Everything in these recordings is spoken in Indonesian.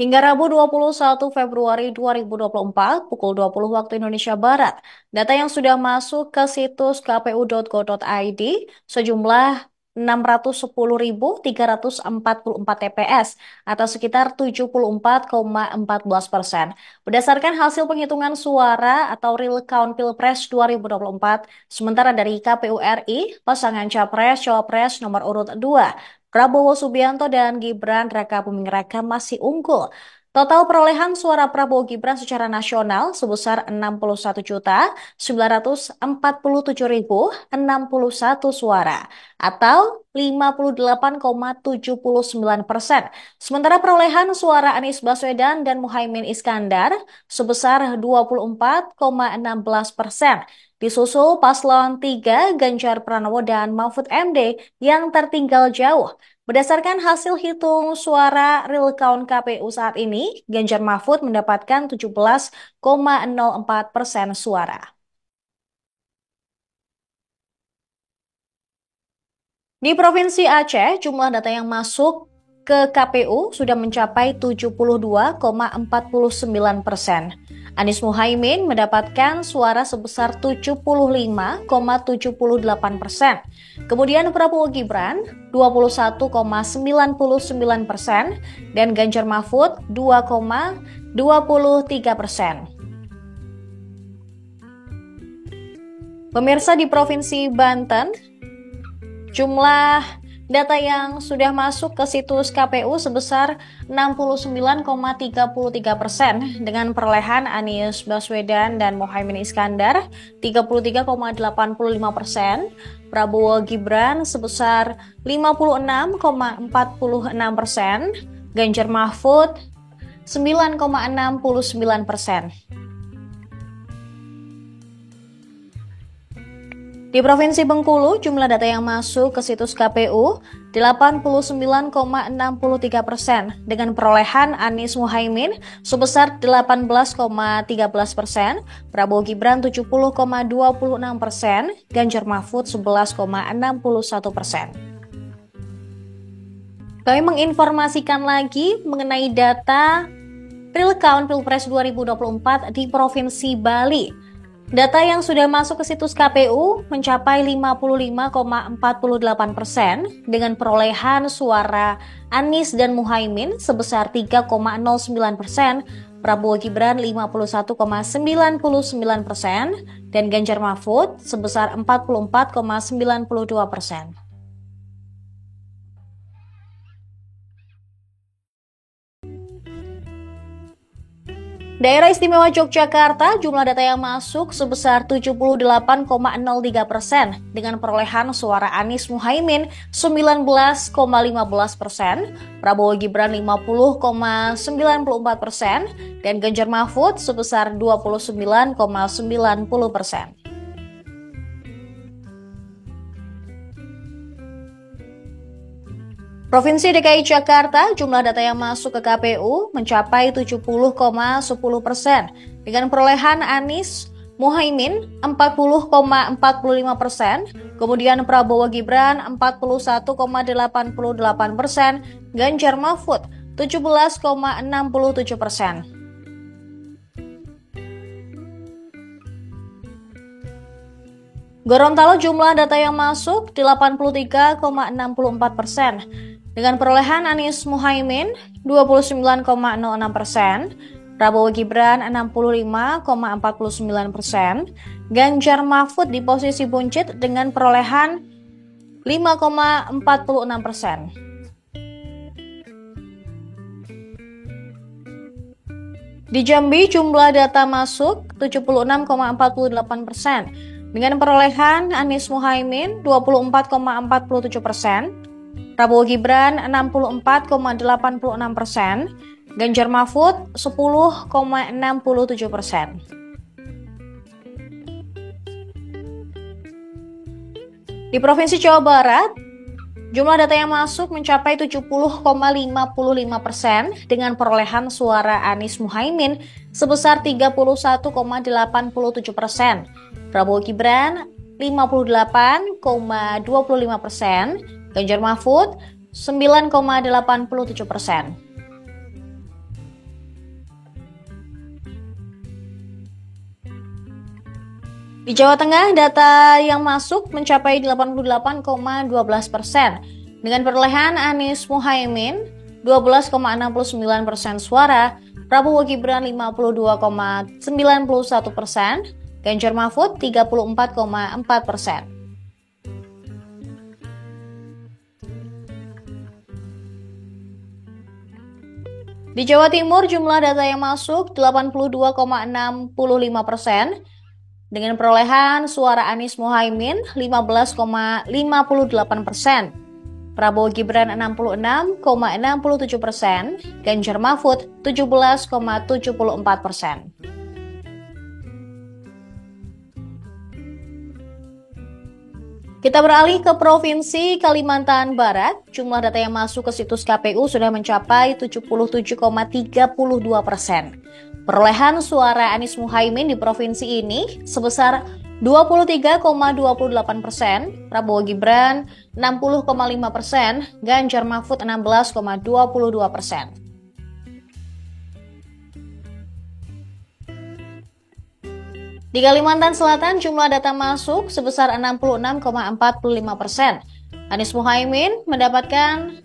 Hingga Rabu 21 Februari 2024 pukul 20 waktu Indonesia Barat, data yang sudah masuk ke situs kpu.go.id sejumlah 610.344 TPS atau sekitar 74,14%. Berdasarkan hasil penghitungan suara atau real count Pilpres 2024, sementara dari KPU RI, pasangan Capres-Cawapres nomor urut 2 Prabowo Subianto dan Gibran Rakabuming Raka masih unggul. Total perolehan suara Prabowo Gibran secara nasional sebesar 61.947.061 suara atau 58,79%. Sementara perolehan suara Anies Baswedan dan Muhaimin Iskandar sebesar 24,16%. Disusul paslon 3 Ganjar Pranowo dan Mahfud MD yang tertinggal jauh. Berdasarkan hasil hitung suara real count KPU saat ini, Ganjar Mahfud mendapatkan 17,04% suara. Di Provinsi Aceh, jumlah data yang masuk ke KPU sudah mencapai 72,49%. Anies Muhaimin mendapatkan suara sebesar 75,78%. Kemudian Prabowo Gibran 21,99% dan Ganjar Mahfud 2,23%. Pemirsa, di Provinsi Banten, jumlah data yang sudah masuk ke situs KPU sebesar 69,33% dengan perolehan Anies Baswedan dan Muhaimin Iskandar 33,85%, Prabowo Gibran sebesar 56,46%, Ganjar Mahfud 9,69%. Di Provinsi Bengkulu, jumlah data yang masuk ke situs KPU 89,63% dengan perolehan Anies Muhaimin sebesar 18,13%, Prabowo Gibran 70,26%, Ganjar Mahfud 11,61%. Kami menginformasikan lagi mengenai data real count Pilpres 2024 di Provinsi Bali. Data yang sudah masuk ke situs KPU mencapai 55,48% dengan perolehan suara Anies dan Muhaimin sebesar 3,09%, Prabowo Gibran 51,99% dan Ganjar Mahfud sebesar 44,92%. Daerah Istimewa Yogyakarta, jumlah data yang masuk sebesar 78,03% dengan perolehan suara Anies Muhaimin 19,15%, Prabowo Gibran 50,94% dan Ganjar Mahfud sebesar 29,90%. Provinsi DKI Jakarta, jumlah data yang masuk ke KPU mencapai 70,10% dengan perolehan Anies Muhaimin 40,45%, kemudian Prabowo Gibran 41,88%, Ganjar Mahfud 17,67%. Gorontalo, jumlah data yang masuk 83,64%. Dengan perolehan Anies Muhaimin 29,06%, Prabowo Gibran 65,49%, Ganjar Mahfud di posisi buncit dengan perolehan 5,46%. Di Jambi, jumlah data masuk 76,48%. Dengan perolehan Anies Muhaimin 24,47%, Prabowo Gibran 64,86%, Ganjar Mahfud 10,67%. Di Provinsi Jawa Barat, jumlah data yang masuk mencapai 70,55% dengan perolehan suara Anies Muhaimin sebesar 31,87%, Prabowo Gibran 58,25%, Ganjar Mahfud 9,87%. Di Jawa Tengah, data yang masuk mencapai 88,12%. Dengan perolehan Anies Muhaimin 12,69% suara, Prabowo Gibran 52,91%, Ganjar Mahfud 34,4%. Di Jawa Timur, jumlah data yang masuk 82,65%. Dengan perolehan suara Anies Muhaimin 15,58%, Prabowo Gibran 66,67%, Ganjar Mahfud 17,74%. Kita beralih ke Provinsi Kalimantan Barat. Jumlah data yang masuk ke situs KPU sudah mencapai 77,32%. Perolehan suara Anies Muhaimin di provinsi ini sebesar 23,28%, Prabowo Gibran 60,5%, Ganjar Mahfud 16,22%. Di Kalimantan Selatan, jumlah data masuk sebesar 66,45%. Anies Muhaimin mendapatkan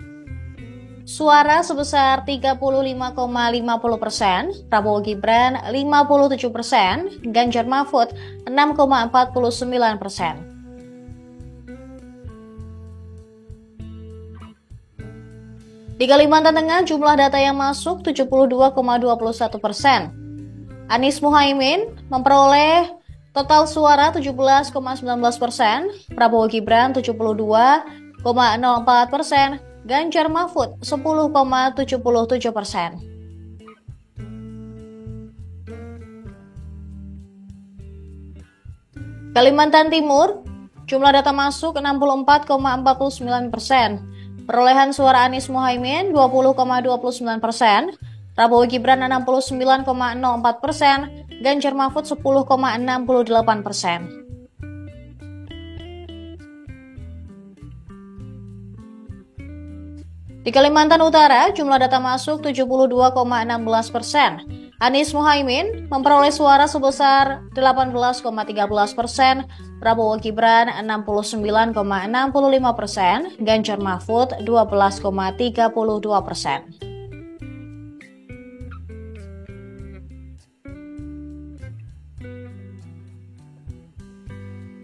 suara sebesar 35,50%, Prabowo Gibran 57%, Ganjar Mahfud 6,49%. Di Kalimantan Tengah, jumlah data yang masuk 72,21%. Anies Muhaimin memperoleh total suara 17,19%, Prabowo Gibran 72,04%, Ganjar Mahfud 10,77%. Kalimantan Timur, jumlah data masuk 64,49%. Perolehan suara Anies Muhaimin 20,29%, Prabowo Gibran 69,04%, Ganjar Mahfud 10,68%. Di Kalimantan Utara, jumlah data masuk 72,16%. Anies Muhaimin memperoleh suara sebesar 18,13%, Prabowo Gibran 69,65%, Ganjar Mahfud 12,32%.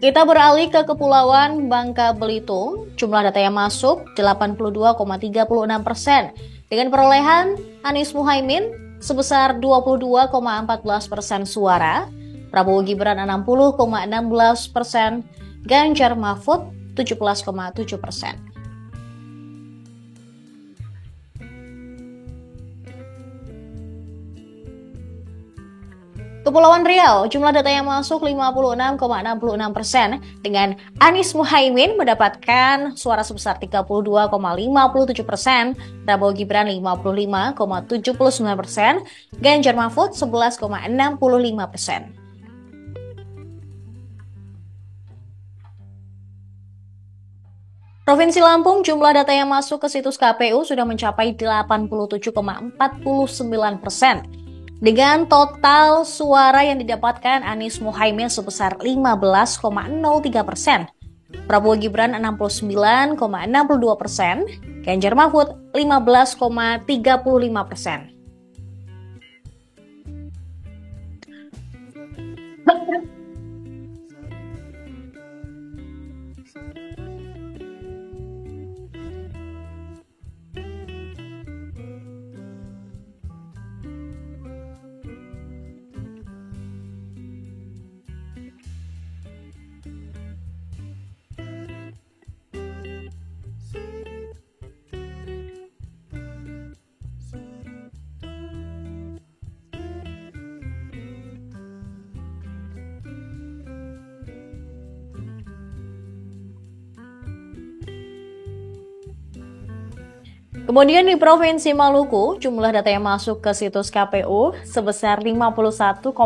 Kita beralih ke Kepulauan Bangka Belitung. Jumlah data yang masuk 82,36%. Dengan perolehan Anies Muhaimin sebesar 22,14% suara, Prabowo Gibran 60,16%, Ganjar Mahfud 17,7%. Kepulauan Riau, jumlah data yang masuk 56,66%, dengan Anies Muhaimin mendapatkan suara sebesar 32,57%, Prabowo Gibran 55,79%, Ganjar Mahfud 11,65%. Provinsi Lampung, jumlah data yang masuk ke situs KPU sudah mencapai 87,49%. Dengan total suara yang didapatkan Anies Muhaimin sebesar 15,03%, Prabowo Gibran 69,62%, Ganjar Mahfud 15,35%. Kemudian di Provinsi Maluku, jumlah data yang masuk ke situs KPU sebesar 51,30%.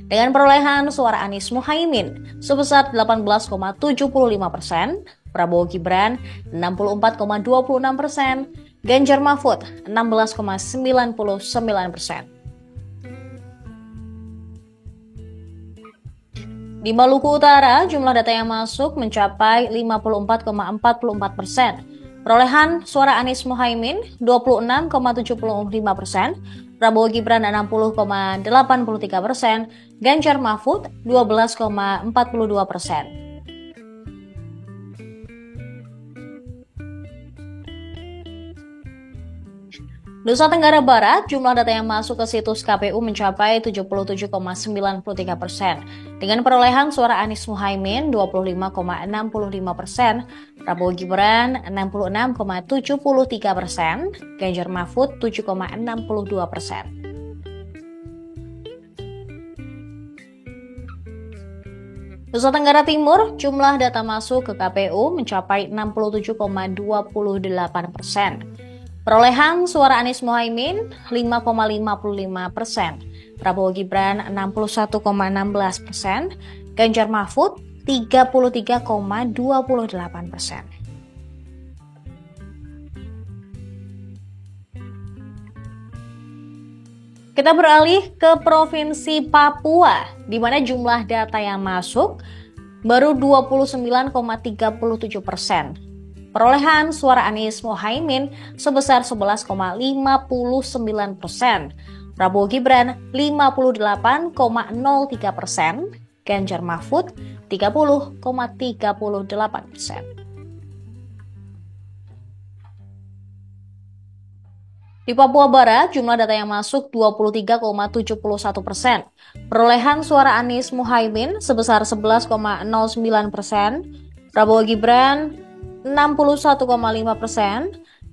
Dengan perolehan suara Anies Muhaimin sebesar 18,75%, Prabowo Gibran 64,26%, Ganjar Mahfud 16,99%. Di Maluku Utara, jumlah data yang masuk mencapai 54,44%. Perolehan suara Anies Muhaimin 26,75%, Prabowo Gibran 60,83%, Ganjar Mahfud 12,42%. Nusa Tenggara Barat, jumlah data yang masuk ke situs KPU mencapai 77,93%. Dengan perolehan suara Anies Muhaimin 25,65%, Prabowo Gibran 66,73%, Ganjar Mahfud 7,62%. Nusa Tenggara Timur, jumlah data masuk ke KPU mencapai 67,28%. Perolehan suara Anies Muhaimin 5,55%, Prabowo Gibran 61,16%, Ganjar Mahfud 33,28%. Kita beralih ke Provinsi Papua, di mana jumlah data yang masuk baru 29,37%. Perolehan suara Anies Muhaimin sebesar 11,59%, Prabowo Gibran 58,03%, Ganjar Mahfud 30,38%. Di Papua Barat, jumlah data yang masuk 23,71%. Perolehan suara Anies Muhaimin sebesar 11,09%, Prabowo Gibran 61,5%,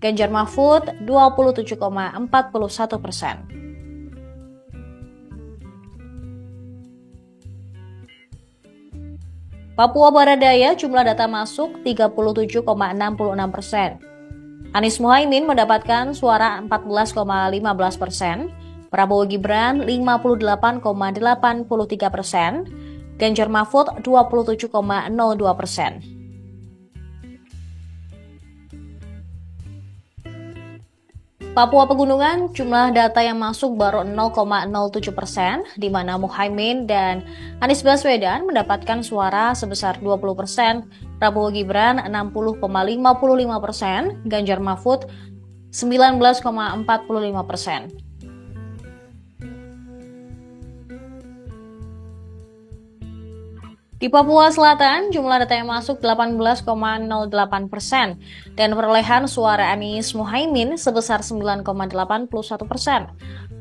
Ganjar Mahfud 27,41%. Papua Barat Daya, jumlah data masuk 37,66%. Anies Muhaimin mendapatkan suara 14,15%, Prabowo Gibran 58,83%, Ganjar Mahfud 27,02%. Papua Pegunungan, jumlah data yang masuk baru 0,07%, di mana Muhaimin dan Anies Baswedan mendapatkan suara sebesar 20%, Prabowo Gibran 60,55%, Ganjar Mahfud 19,45%. Di Papua Selatan, jumlah data yang masuk 18,08% dan perolehan suara Anies Muhaimin sebesar 9,81%.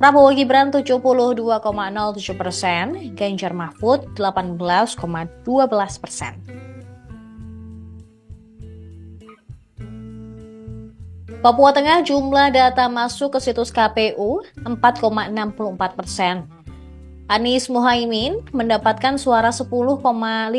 Prabowo Gibran 72,07%, Ganjar Mahfud 18,12%. Papua Tengah, jumlah data masuk ke situs KPU 4,64%. Anies Muhaimin mendapatkan suara 10,51%,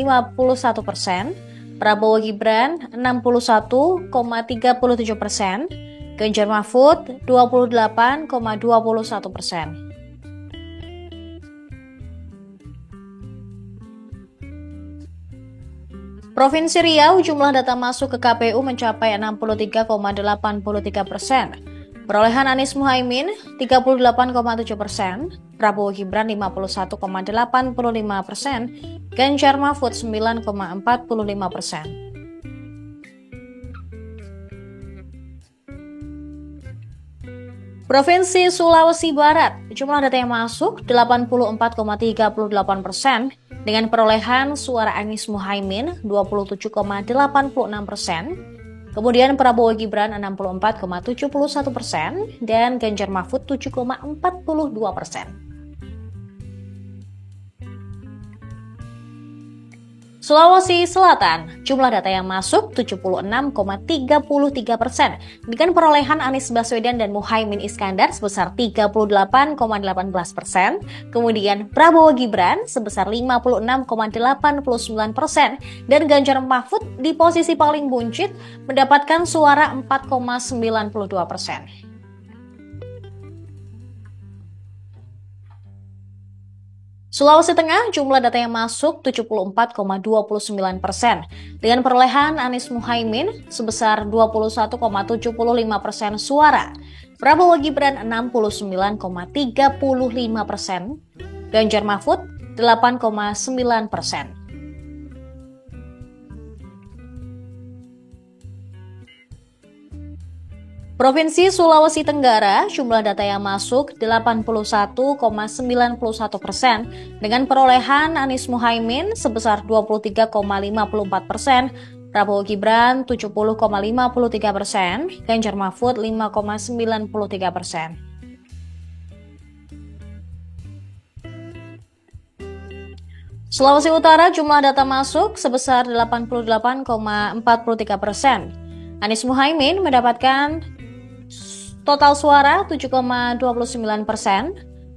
Prabowo Gibran 61,37%, Ganjar Mahfud 28,21%. Provinsi Riau, jumlah data masuk ke KPU mencapai 63,83%. Perolehan Anies Muhaimin 38,7%, Prabowo Gibran 51,85%, Ganjar Mahfud 9,45%. Provinsi Sulawesi Barat, jumlah data yang masuk 84,38%, dengan perolehan suara Anies Muhaimin 27,86%, kemudian Prabowo Gibran 64,71% dan Ganjar Mahfud 7,42%. Sulawesi Selatan, jumlah data yang masuk 76,33%, dengan perolehan Anies Baswedan dan Muhaimin Iskandar sebesar 38,18%, kemudian Prabowo Gibran sebesar 56,89%, dan Ganjar Mahfud di posisi paling buncit mendapatkan suara 4,92%. Sulawesi Tengah, jumlah data yang masuk 74,29%, dengan perolehan Anies Muhaimin sebesar 21,75% suara, Prabowo Gibran 69,35%, Ganjar Mahfud 8,9%. Provinsi Sulawesi Tenggara, jumlah data yang masuk 81,91% dengan perolehan Anies Muhaimin sebesar 23,54%, Prabowo Gibran 70,53%, Ganjar Mahfud 5,93%. Sulawesi Utara, jumlah data masuk sebesar 88,43%. Anies Muhaimin mendapatkan total suara 7,29%,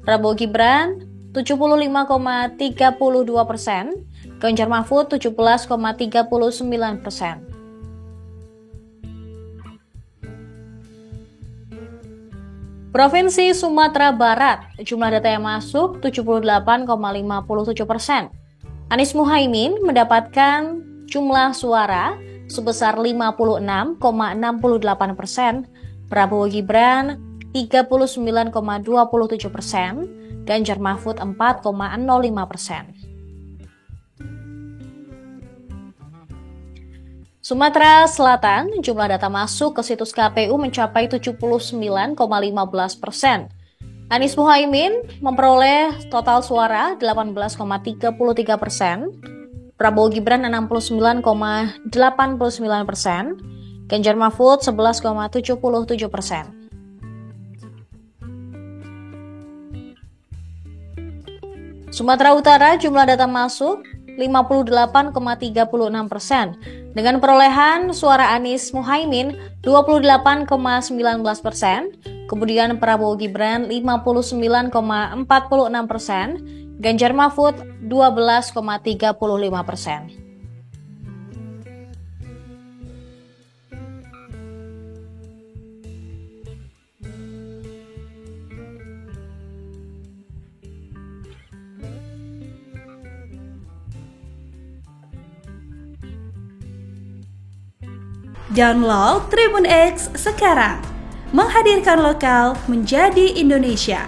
Prabowo Gibran 75,32%, Ganjar Mahfud 17,39%. Provinsi Sumatera Barat, jumlah data yang masuk 78,57%. Anies Muhaimin mendapatkan jumlah suara sebesar 56,68%, Prabowo Gibran 39,27%, Ganjar Mahfud 4,05%. Sumatera Selatan, jumlah data masuk ke situs KPU mencapai 79,15%. Anies Muhaimin memperoleh total suara 18,33%, Prabowo Gibran 69,89%, Ganjar Mahfud 11,77%. Sumatera Utara, jumlah data masuk 58,36%. Dengan perolehan suara Anies Muhaimin 28,19%, kemudian Prabowo Gibran 59,46%, Ganjar Mahfud 12,35%. Download Tribun X sekarang, menghadirkan lokal menjadi Indonesia.